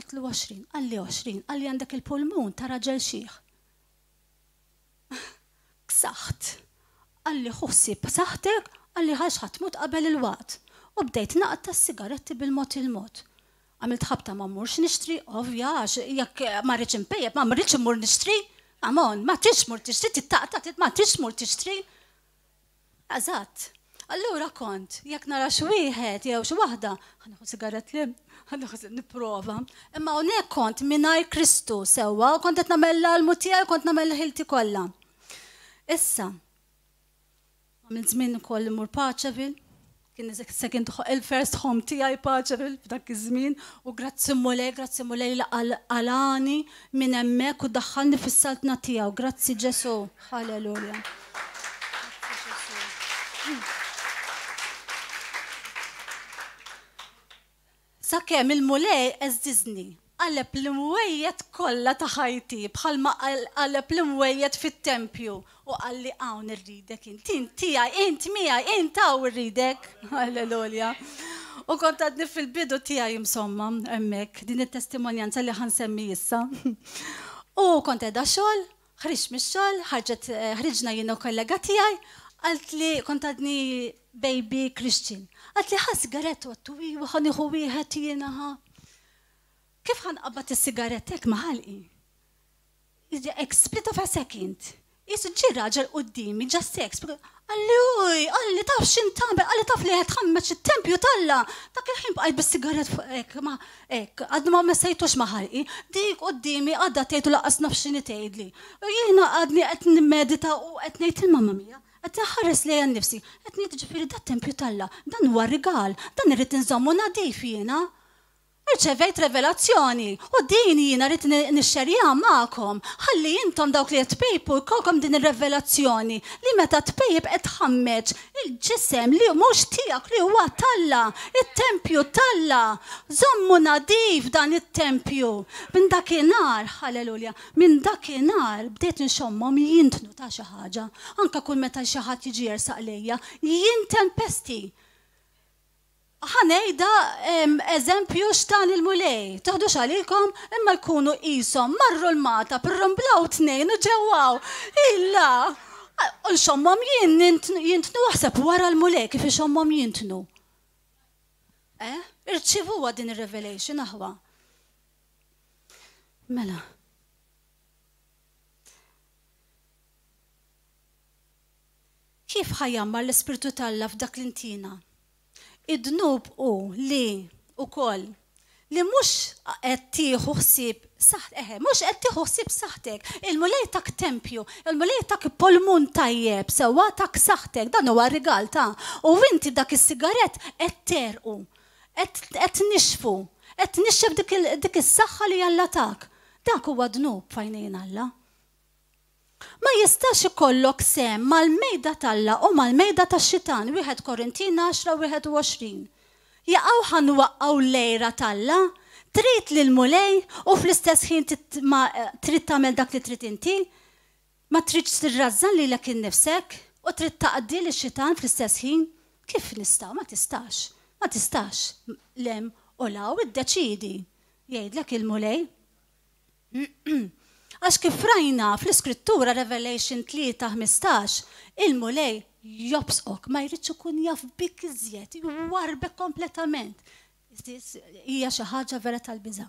Għatlu 20, għalli 20, għalli għandek il-pulmun ta' raġel xieħ. Ksaħt, għalli ħussib saħtek, għalli ħaxħat mut qabel il-waqt. U bdejt naqta s-sigaretti bil-mot il-mot. Għamilt ħabta ma mmurx nixtri, ovvjax, jekk ma rridx impejjeb, ma rridx immur nixtri. Amon, ma trix mur tixtri, tittaqta, ma trix mur tixtri. Eżatt. Allura kont, jekk nara xwieħed jew xi waħda, ħanaħu sigaret lim, ħanaħu nipprova. Imma hawnhekk kont mingħajr Kristu sewwa, kont qed nagħmel l-almu tiegħi, kont nagħmel ħilti kollha. Issa, għamilt żmien ukoll imur Paċeville, kien second il-first home tiegħi Paċeville f'dak iż-żmien u grazzi mulej li għalani minn hemmhekk u daħħalni fis-saltna tiegħu. Grazzi Ġesu. Halleluja. Sakemm il-mulej eżdiżni, qaleb l-imwejjed kollha ta' ħajti bħalma qaleb l-imwejjed fit-tempju u qalli hawn irridek int tiegħi, int miegħi, int hawn irridek. Halleluja. U kont għadni fil-bidu tiegħi msomma hemmhekk din it-testimonjanza li ħansemmi issa. U kont qiegħda xogħol, ħriġt mix-xogħol, ħriġna jien u kollega tiegħi, qalt li kont għadni baby Christian. Għalt li ħa sigarettu għattu u ħaniħu wieħed jiena ħa. Kif ħanqabbad is-sigarettek maħalqi? Split of a second. Jisu ġi raġel qudiemi, just sex. Għalli taf x'intamel, għalli taf li qed ħammeġ it-tempju talla. Dak il-ħin bqajt bis-sigaret fuq hekk, għadni ma messejtux maħalqi. Dik qudiemi għadda tgħidu laqqas naf x'inhi tgħidli. U jiena għadni qed nimmedita u qed ngħid il-mamma mija. Qed naħares lejha nnifsi, qed ngħid ġifieri dat-tempju talla, dan huwa rigal, dan irrid inżommu nadif jiena. Irċevejt revelazzjoni u din jiena rrid nixxerjaha magħkom. Ħalli intom dawk li qed tpejpu jkollkom din ir-revelazzjoni li meta tpejjeb qed tħammeġ il-ġisem li mhux tiegħek li huwa talla, it-tempju talla. Żommu nadif dan it-tempju. Minn dakinhar, halleluja, minn dakinhar bdejt nxommhom jintnu ta' xi ħaġa. Anke kull meta xi ħadd jiġi jersaq lejja, jintempesti. ħanejda eżempju x'tan il-mulej. Taħdux għalikom imma jkunu qishom marru l-mata pirrumblaw tnejn u ġewwaw. Illa, xommhom jintnu waħseb wara l-mulej kif ixommhom jintnu. Irċivuha din ir-revelation aħwa. Mela. Kif ħajjammar l-Ispirtu talla f'dak l-intina? Id-dnub li ukoll li mhux qed tieħu ħsieb mhux qed tieħu ħsieb saħtek. Il-mulej tak tempju, il-mulej tak polmun tajjeb, sewwa tak saħtek, dan huwa rigal ta' u inti dak is-sigarett qed terqu, qed nixfu, qed nixxef dik is-saħħa li Alla tak. Dak huwa dnub f'għajnejn Alla. Ma jistax ikollok sem mal-mejda talla u mal-mejda tax-xitan, 1 Korintin 10:21. Jaqgħu ħanwaqqgħu lejra talla, trid lill-mulej u fl-istess ħin trid tagħmel dak li trid inti, ma tridx tirrażżan lilek innifsek u trid taqdi lix-xitan fl-istess ħin. Kif nistgħu? Ma tistax. Ma tistax. Lem u law iddeċidi. Jgħidlek il-mulej. Għax kif rajna fl-iskrittura Revelation 3:15, il-mulej jobsqok, ma jridx ikun jaf bik iżjed, jwarbek kompletament. Hija xi ħaġa vera tal-biża'.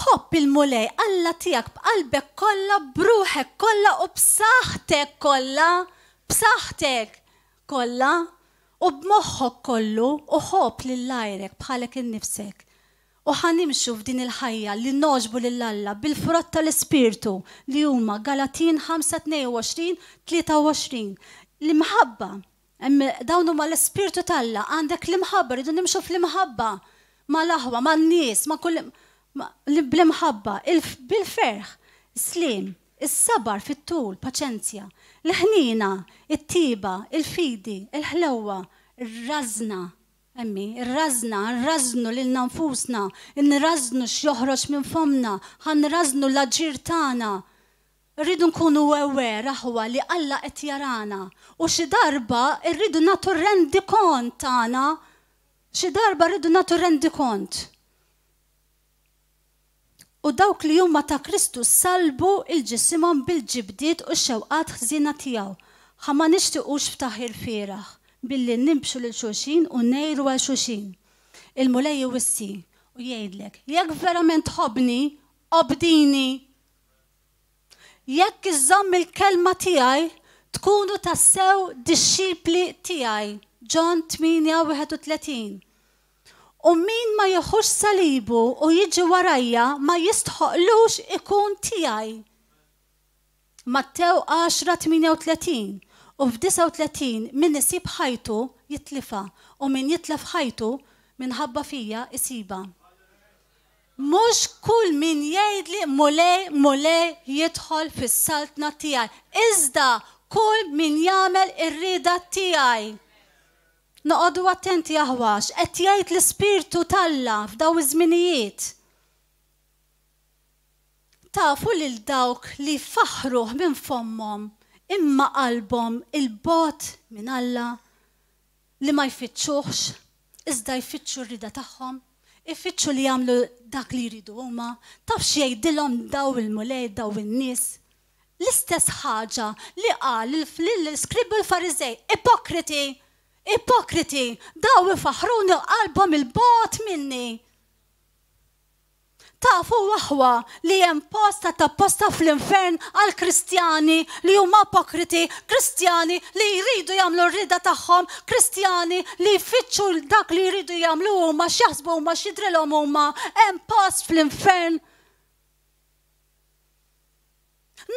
Ħobb il-mulej Alla tiegħek b'qalbek kollha, bruħek kollha u b'saħħtek kollha, b'saħħtek kollha u b'moħħok kollu u ħobb lil lajrek bħalek innifsek. U ħanimxu f'din il-ħajja li noġbu lill-Alla bil-frott tal-Ispirtu li huma Galatin 5:22-23. L-imħabba, dawn huma l-Ispirtu tal-Alla, għandek l-imħabba, rridu nimxu fl-imħabba. ma l-aħwa, ma n-nies, ma kull bl-imħabba, bil-ferħ, slim, is-sabar fit-tul, paċenzja, l-ħnina, it-tiba, il-fidi, il-ħlewwa, ir-rażna, emmi, ir-rażna, nrażnu lil nfusna, nrażnu x'joħroġ minn fomna, ħanrażnu l-aġir tagħna. Rridu nkunu aware aħwa li Alla qed jarana u xi darba rridu nagħtu rendikont tagħna, xi darba rridu nagħtu rendikont. U dawk li huma ta' Kristu salbu il-ġisimhom bil-ġibdiet u x-xewqat ħżiena tiegħu. Ħa ma nixtiequx ftaħir fieraħ billi nimbxu lil xulxin u ngħiru għal xulxin. Il-mulej wissi u jgħidlek, jekk verament tħobbni, obdini. Jekk iżomm il-kelma tiegħi tkunu tassew dixxipli tiegħi. John 8:31. U min ma jieħux salibu u jiġi warajja ma jistħoqlux ikun tiegħi. Mattew 10:38. U f'39 min isib ħajtu jitlifa u min jitlef ħajtu minħabba fija isiba. Mhux kull min jgħidli mulej jidħol fis-saltna tiegħi. Iżda kull min jagħmel ir-rieda tiegħi. Noqogħdu attenti aħwax, qed jgħid l-Ispirtu talla f'daw iż-żminijiet. Tafu lil dawk li faħruh minn fommhom imma qalbhom il-bot minn Alla li ma jfittxuhx, iżda jfittxu r-rida tagħhom, ifittxu li jagħmlu dak li jridu huma, taf x'jgħidilhom daw il-mulej daw in-nies. L-istess ħaġa li qal l-Skribu l-Farizej, ipokriti, daw ifaħruni qalbhom il-bot minni. Tafu waħwa li hemm posta fl-infern għal Kristjani li huma ipokriti, Kristjani li jridu jagħmlu r-rida tagħhom, Kristjani li jfittxu dak li jridu jagħmlu huma x'jaħsbu huma x'jidrilhom huma, hemm post fl-infern.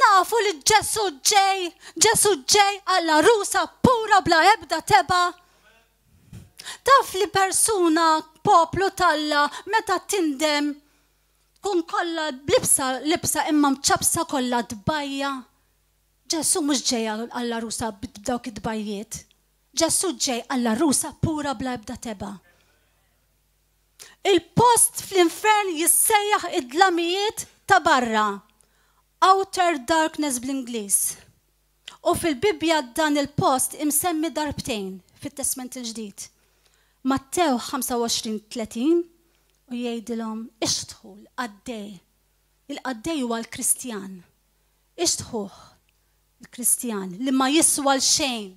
Nafu li Ġesu ġej għall rusa pura bla ebda teba. Taf li persuna poplu talla meta tindem kun kollha libsa imma mċabsa kollha dbajja. Ġesu mhux ġej għall rusa b'dawk id-dbajjiet. Ġesu ġej għall rusa pura bla ebda teba. Il-post fl-infern jissejjaħ id-dlamijiet ta' barra. Outer darkness bl-Ingliż. U fil-Bibja dan il-post imsemmi darbtejn fit-Testament il-ġdid. Mattew 25:30 u jgħidilhom ixtħu l-qaddej. Il-qaddej huwa l-Kristjan. Ixtħuh il-Kristjan li ma jiswa l-xejn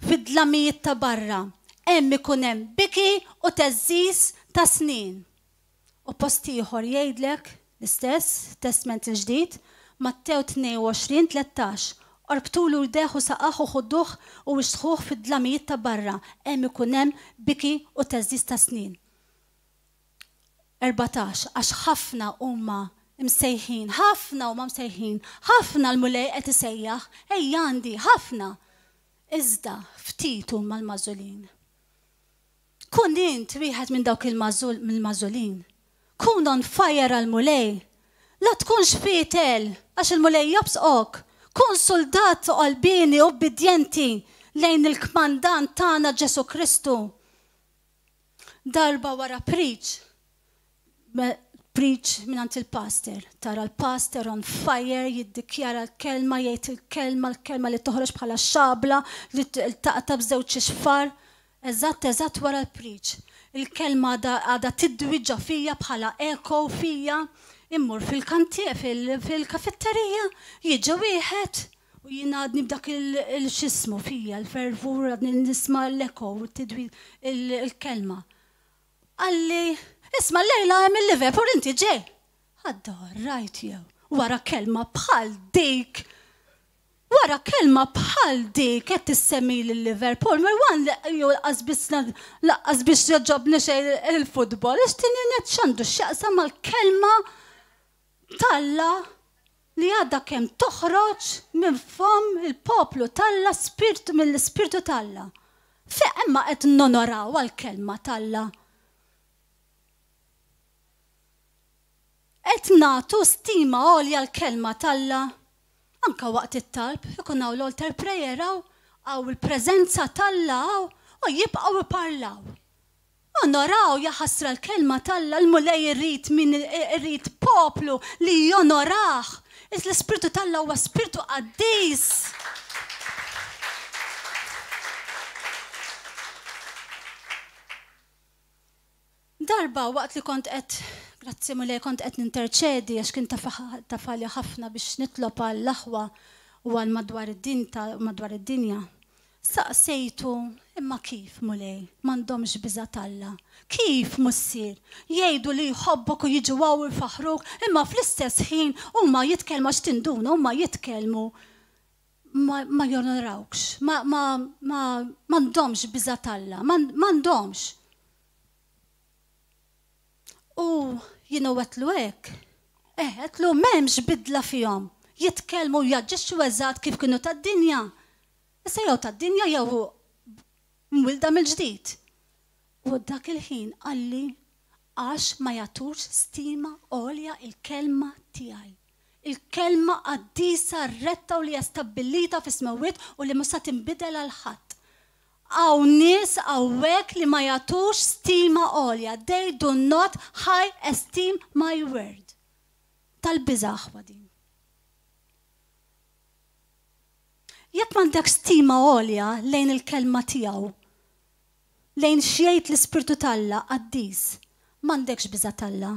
fid-dlamijiet ta' barra. Hemm ikun hemm biki u teżżiż ta' snin. U post ieħor jgħidlek l-istess Testament il-ġdid Mattew 22:13. Orbtulu l-deħu saqaħu xudduħ u ixtħuħ fid-dlamijiet ta' barra. Hemm ikun hemm biki u teżżiż ta' snin. 14. Għax ħafna huma msejħin, ħafna l-mulej qed isejjaħ, ejja għandi ħafna. Iżda ftit huma l-mażulin. Kun int wieħed minn dawk il-mażulin. Kun on fire għal-mulej. La tkunx fitel għax il-mulej jobsqok. Kun soldat qalbini u obbedjenti lejn il-kmandant tagħna Ġesu Kristu. Darba wara preach minant il-pastor. Tara l-pastor on fire, jiddikjara l-kelma, jgħid il-kelma li toħroġ bħala xabla, li taqta b'żewġ ixfar. Eżatt wara l-preach. Il-kelma għada tidwiġġa fija bħala eko fija. Immur fil-kafetterija, jiġa wieħed u jina għadni b'dak il-xismu fija, l-fervur għadni nisma l-eko u tidwi il-kelma. Għalli, isma l-lejla għem il-Liverpool inti ġej. Għadda, rajt jew, wara kelma bħal dik, qed tissemmi l-Liverpool, marwan jew laqqas biex jaġobni xej il-futbol, ixtini net xandu x'jaqsam mal-kelma Talla li għadda kemm toħroġ minn fom il-poplu Talla mill-Spirtu Talla. Imma qed nonoraw għal-kelma Talla. qed nagħtu stima għolja l-kelma talla. Anka waqt it-talb, ikun hawn l-altar prayer għaw il-preżenza talla u jibqgħu iparlaw. Onoraw jaħasra l-kelma talla, l-mulej irrid poplu li jonoraħ. L-Ispiritu talla huwa Spiritu qaddis. Darba waqt li kont grazzi mulej kont qed ninterċedi għax kien tafali ħafna biex nitlob għall-aħwa u għal madwar id-dinja. Saqsejtu, imma kif mulej, m'għandhomx biża Alla. Kif mussir? Jgħidu li jħobbok u jiġu għaw il-faħruk, imma fl-istess ħin huma jitkellmu għax tinduna, huma jitkellmu ma jonorawx, m'għandhomx biża Alla, m'għandhomx. U jienu għetlu hekk. Għetlu m'hemmx bidla fihom. Jitkellmu jaġġixxu eżatt kif kienu tad-dinja. Issa jew tad-dinja jew mwilda mill-ġdid. U dak il-ħin qalli għax ma jagħtux stima għolja il-kelma tiegħi. Il-kelma qaddisa rretta u li hija stabbilita fis-smawiet u li mhux se tinbidel għal ħadd. Għaw nies għawek li ma jagħtux stima għolja. They do not high esteem my word. Tal-biżaħ din. Jekk m'għandek stima għolja lejn il-kelma tiegħu, lejn xjejt l-Ispiritu talla qaddis, m'għandekx biża Alla.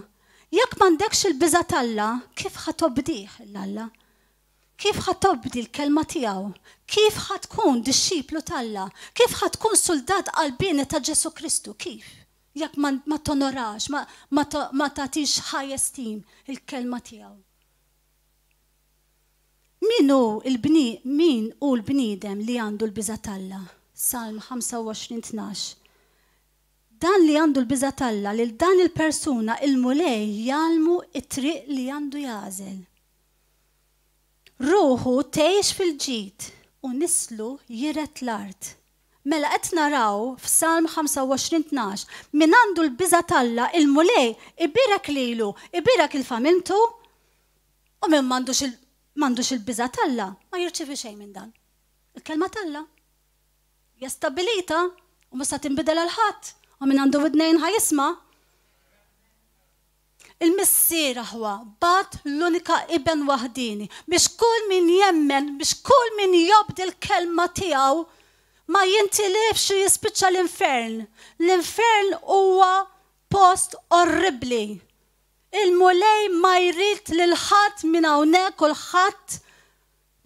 Jekk m'għandekx il-biża Alla, kif ħatobdih l-Alla? Kif ħatobdi l-kelma tiegħu? Kif ħatkun disċiplu talla? Kif ħatkun soldat qalbini ta' Ġesu Kristu? Kif? Jekk ma tonorax, ma tagħtix high esteem il-kelma tiegħu. Min hu l-bniedem li għandu l-biża Alla? Salm 25:12. Dan li għandu l-biża Alla lil dan il-persuna il-mulej jalmu it-triq li għandu jażel. Ruħu tgħix fil-ġid u nislu jiret l-art. Mela qed naraw f'Salm 25:12 min għandu l-biża Alla il-mulej ibirek lilu, ibirek il-familtu u min m'għandux il-biża Alla ma jirċievi xejn minn dan. Il-kelma Alla hija stabbilita u mhux se tinbidel għal ħadd u min għandu widnejn ħajisma'. Il-missier aħwa bat l-unika iben waħdini biex kull min jemmen, biex kull min jobdi l-kelma tiegħu ma jintilifx u jispiċċa l-infern. L-infern huwa post orribli. Il-mulej ma jrid lil ħadd minn hawnhekk u l-ħadd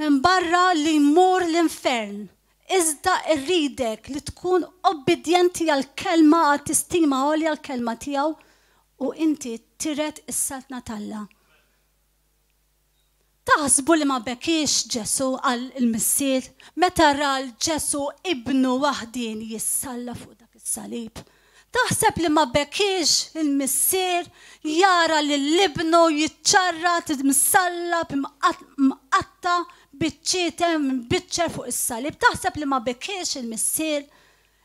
minn barra li jmur l-infern. Iżda rridek li tkun obbedjenti għall-kelma għal tistima għolja l-kelma tiegħu u inti tiret is-saltna Alla. Taħsbu li ma bekiex Ġesu għal il-missier meta ra l-Ġesu ibnu waħdin jissalla fuq dak is-salib. Taħseb li ma bekiex il-missier jara li l-ibnu jiċċarrat msallab mqatta biċċietem biċċer fuq is-salib. Taħseb li ma bekiex il-missier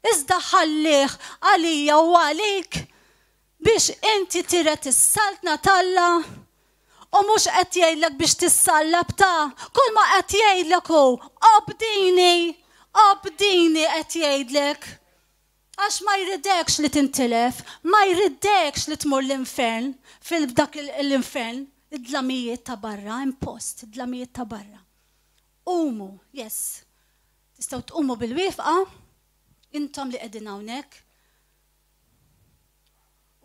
iżda ħallih għalija u għalik biex inti tiret is-saltna Alla u mhux qed jgħidlek biex tissallab kull ma qed jgħidlek hu obdini qed jgħidlek għax ma jridekx li tintilef, ma jridekx li tmur l-infern fil-dak l-infern id-dlamijiet ta' barra, impost id-dlamijiet ta' barra. Umu, yes. Tistgħu tqumu bil-wifqa intom li qegħdin hawnhekk.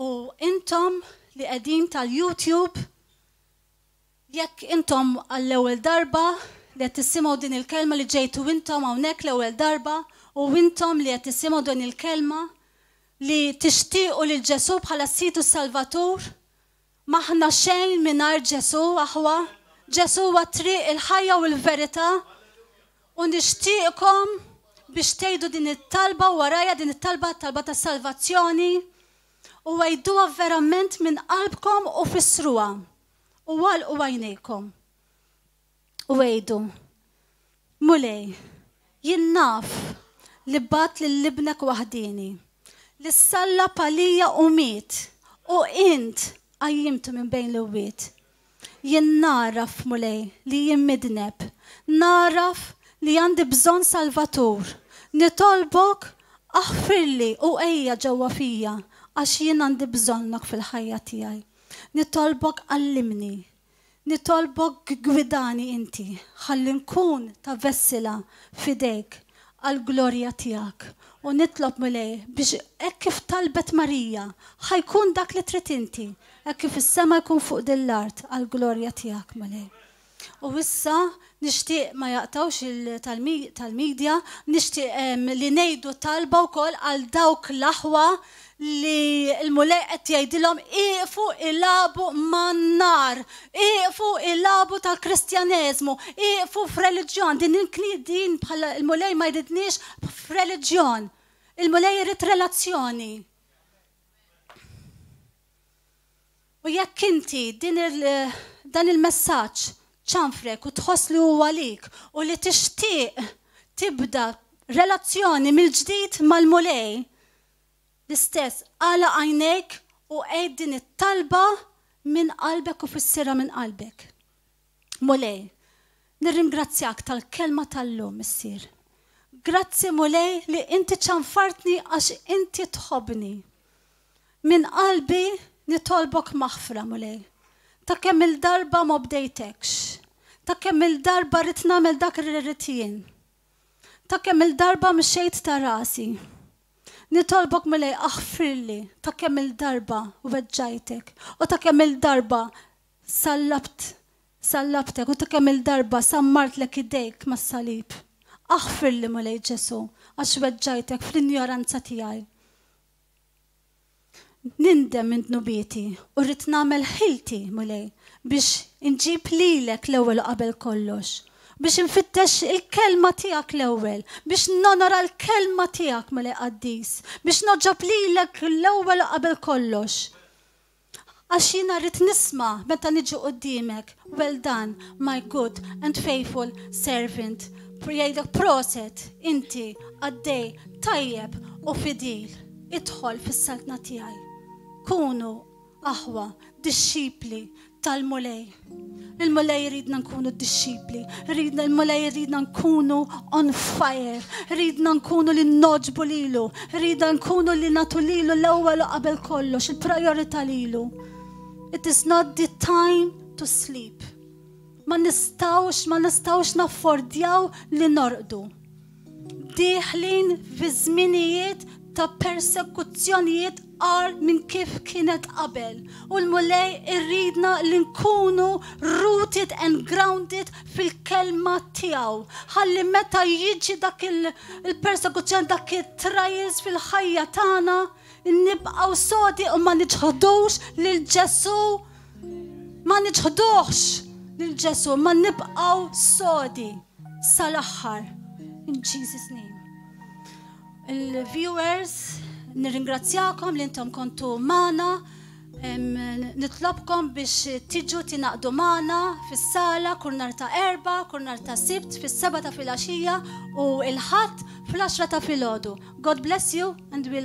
U intom li qegħdin tal-YouTube, jekk intom għall-ewwel darba li qed tissimgħu din il-kelma li ġejtu intom hawnhekk l-ewwel darba u intom li qed tissimgħu din il-kelma li tixtiequ lil Ġesu bħala Situ Salvatur, maħna xejn mingħajr Ġesu aħwa. Ġesu huwa triq il-ħajja u l-verità u nixtieqkom biex tgħidu din it-talba warajja din it-talba ta' salvazzjoni. U għajduha verament minn qalbkom u fissruha. U għalqu għajnejkom. U għajdu, mulej, jien naf li bat l-libnek waħdini, li s-salla palija u miet, u int qajjimtu minn bejn l-wiet. Jien naraf mulej li jien midneb, naraf li għandi bżonn Salvatur. Nitolbok aħfirli u ejja ġewwa fija għax jien għandi bżonnok fil-ħajja tiegħi. Nitolbok għallimni, nitolbok gwidani inti, ħalli nkun ta' vessila fidejk għal-glorja tiegħek. U nitlob mulej biex hekk kif talbet Marija ħajkun dak li trid inti, hekk kif is-sema jkun fuq dil-art għall-glorja tiegħek mulej. U issa nixtieq ma jaqtawx tal-medja, nixtieq li ngħidu talba wkoll għal dawk l-aħwa li l-mulej qed jgħidilhom iqfu ilabu man-nar, iqfu ilabu tal-Kristjaneżmu, iqfu f'reliġjon. Din bħala l-mulej ma jridniex f'reliġjon. Il-mulej irid relazzjoni. U jekk inti dan il-messaġġ ċanfrek u tħoss li huwa għalik u li tixtieq tibda relazzjoni mill-ġdid mal-mulej, l-istess għala għajnejk u għed din it-talba minn qalbek u fissira minn qalbek. Mulej, nirringrazzjak tal-kelma tal-lum, issir. Grazzi mulej li inti ċanfartni għax inti tħobni. Minn qalbi nitolbok maħfra mulej. Ta' kemm il-darba ma bdejtekx. Ta' kemm il-darba rid nagħmel dak ir-ritjien. Ta' kemm il-darba mxejt ta' rasi. Nitolbok mulej aħfirli ta' kemm il-darba weġġajtek u ta' kemm il-darba sallabtek u ta' kemm il-darba sammartlek idejk mas-salib. Aħfirli mulej Ġesu għax weġġajtek fl-injoranza tiegħi. Nindem minn dnubieti u rrid nagħmel ħilti mulej biex inġib lilek l-ewwel qabel kollox. Biex nfittex il-kelma tiegħek l-ewwel, biex nonora l-kelma tiegħek mulej qaddis, biex noġob lilek l-ewwel qabel kollox. Għax jiena rrid nisma' meta niġu quddiemek, well done, my good and faithful servant. Jgħidlek proset, inti għaddej tajjeb u fidil. Idħol fis-saltna tiegħi. Kunu aħwa dixxipli tal-mulej. Il-mulej jridna nkunu disċipli, il-mulej jridna nkunu on fire, jridna nkunu li noġbu lilu, jridna nkunu li natu lilu l-ewwel qabel kollox, il-priorità lilu. It is not the time to sleep. Ma nistawx naffordjaw li norqdu. Diħlin fi żminijiet ta' persekuzzjonijiet għar minn kif kienet qabel. U l-mulej irridna li nkunu rooted and grounded fil-kelma tiegħu. Ħalli meta jiġi dak il-persekuzzjoni, dak il-trials fil-ħajja tagħna, nibqgħu sodi u ma niġħodux lil Ġesu. Ma niġħodux lil Ġesu, ma nibqgħu sodi sal-aħħar. In Jesus' name. Il-viewers, nirringrazzjakom li intom kontu mana, nitlobkom biex tiġu tinaqdu mana fis-sala kull nhar ta' erba, kull nhar ta' sibt, fis-7 ta' filgħaxija u il-ħadd fl-10 ta' filgħodu. God bless you and we'll